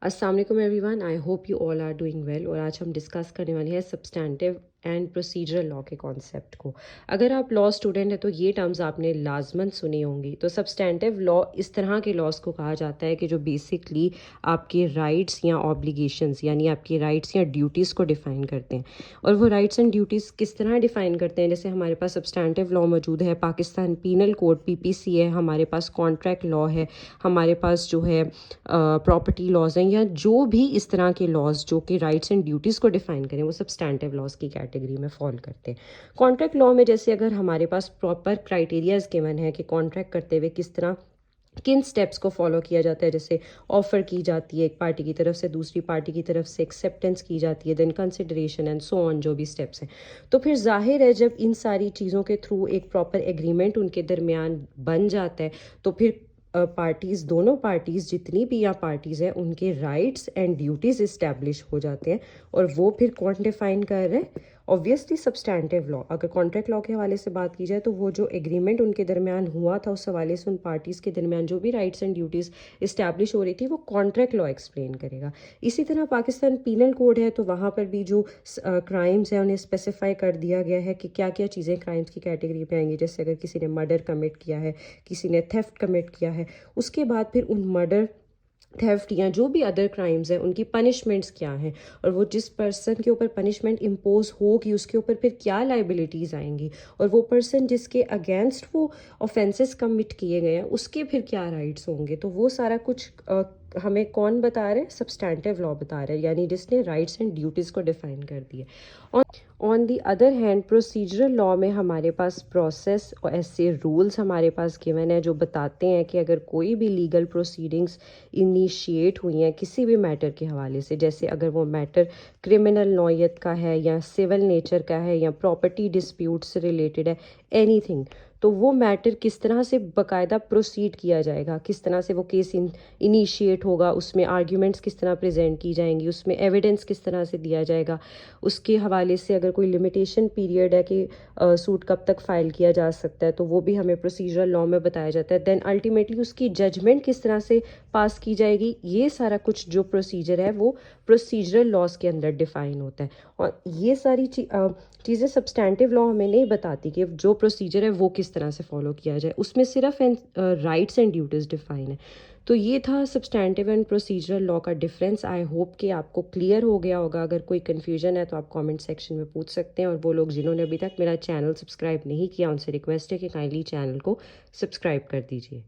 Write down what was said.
अस्सलाम वालेकुम everyone, I hope you all are doing well. और आज हम डिस्कस करने वाले हैं सब्सटेंटिव एंड प्रोसीजरल लॉ के कॉन्सेप्ट को। अगर आप लॉ स्टूडेंट हैं तो ये टर्म्स आपने लाजमन सुनी होंगी। तो सब्सटेंटिव लॉ इस तरह के लॉज को कहा जाता है कि जो बेसिकली आपके राइट्स या ऑब्लिगेशंस यानी आपकी राइट्स या ड्यूटीज़ को डिफ़ाइन करते हैं। और वो राइट्स एंड ड्यूटीज़ किस तरह डिफ़ाइन करते हैं, जैसे हमारे पास सब्सटेंटिव लॉ मौजूद है, पाकिस्तान पीनल कोड PPC है, हमारे पास कॉन्ट्रैक्ट लॉ है, हमारे पास जो है प्रॉपर्टी लॉज हैं, या जो भी इस तरह के लॉज जो कि राइट्स एंड ड्यूटीज़ को डिफाइन करें वो सब्सटेंटिव लॉज की कैटेगरी में फॉल करते हैं। कॉन्ट्रैक्ट लॉ में जैसे अगर हमारे पास प्रॉपर क्राइटेरियाज गिवन है कि कॉन्ट्रैक्ट करते हुए किस तरह किन स्टेप्स को फॉलो किया जाता है, जैसे ऑफर की जाती है एक पार्टी की तरफ से, दूसरी पार्टी की तरफ से एक्सेप्टेंस की जाती है, then consideration and so on, जो भी स्टेप्स हैं, तो फिर जाहिर है जब इन सारी चीज़ों के थ्रू एक प्रॉपर एग्रीमेंट उनके दरमियान बन जाता है तो फिर पार्टीज़, दोनों पार्टीज़ जितनी भी यहाँ पार्टीज़ हैं उनके राइट्स एंड ड्यूटीज़ इस्टेब्लिश हो जाते हैं। और वो फिर कौन डिफाइन कर रहे हैं? Obviously substantive law. अगर कॉन्ट्रैक्ट लॉ के हवाले से बात की जाए तो वो जो एग्रीमेंट उनके दरमियान हुआ था उस हवाले से उन पार्टीज़ के दरमियान जो भी राइट्स एंड ड्यूटीज़ इस्टेब्लिश हो रही थी वो कॉन्ट्रैक्ट लॉ एक्सप्लेन करेगा। इसी तरह पाकिस्तान पीनल कोड है तो वहाँ पर भी जो क्राइम्स हैं उन्हें स्पेसिफाई कर दिया गया है कि क्या क्या चीज़ें क्राइम्स की कैटेगरी में आएंगी। जैसे अगर किसी ने मर्डर कमिट किया है, किसी ने थेफ्ट कमिट किया है, उसके बाद फिर उन मर्डर, थेफ्ट या जो भी अदर क्राइम्स हैं उनकी पनिशमेंट्स क्या हैं, और वो जिस पर्सन के ऊपर पनिशमेंट इम्पोज होगी उसके ऊपर फिर क्या लाइबिलिटीज़ आएंगी, और वो पर्सन जिसके अगेंस्ट वो ऑफेंसेस कमिट किए गए हैं उसके फिर क्या राइट्स होंगे। तो वो सारा कुछ हमें कौन बता रहे हैं? सब्सटेंटिव लॉ बता रहे हैं, यानी जिसने राइट्स एंड ड्यूटीज़ को डिफाइन कर दिया। On the other hand procedural law में हमारे पास प्रोसेस और ऐसे रूल्स हमारे पास गिवन है जो बताते हैं कि अगर कोई भी लीगल प्रोसीडिंग्स इनिशिएट हुई हैं किसी भी मैटर के हवाले से, जैसे अगर वो मैटर क्रिमिनल नौयत का है या सिविल नेचर का है या प्रॉपर्टी डिस्प्यूट से रिलेटेड है, एनीथिंग, तो वो मैटर किस तरह से बाकायदा प्रोसीड किया जाएगा, किस तरह से वो केस इनिशिएट होगा, उसमें आर्ग्यूमेंट्स किस तरह प्रेजेंट की जाएंगी, उसमें एविडेंस किस तरह से दिया जाएगा, उसके हवाले से अगर कोई लिमिटेशन पीरियड है कि सूट कब तक फाइल किया जा सकता है तो वो भी हमें प्रोसीजरल लॉ में बताया जाता है। देन अल्टीमेटली उसकी जजमेंट किस तरह से पास की जाएगी, ये सारा कुछ जो प्रोसीजर है वो प्रोसीजरल लॉज के अंदर डिफाइन होता है। और ये सारी चीज़ें सब्सटेंटिव लॉ हमें नहीं बताती कि जो प्रोसीजर है वो किस तरह से फॉलो किया जाए, उसमें सिर्फ राइट्स एंड ड्यूटीज़ डिफाइन है। तो ये था सब्सटेंटिव एंड प्रोसीजरल लॉ का डिफरेंस। आई होप कि आपको क्लियर हो गया होगा। अगर कोई कन्फ्यूजन है तो आप कमेंट सेक्शन में पूछ सकते हैं, और वो लोग जिन्होंने अभी तक मेरा चैनल सब्सक्राइब नहीं किया उनसे रिक्वेस्ट है कि काइंडली चैनल को सब्सक्राइब कर दीजिए।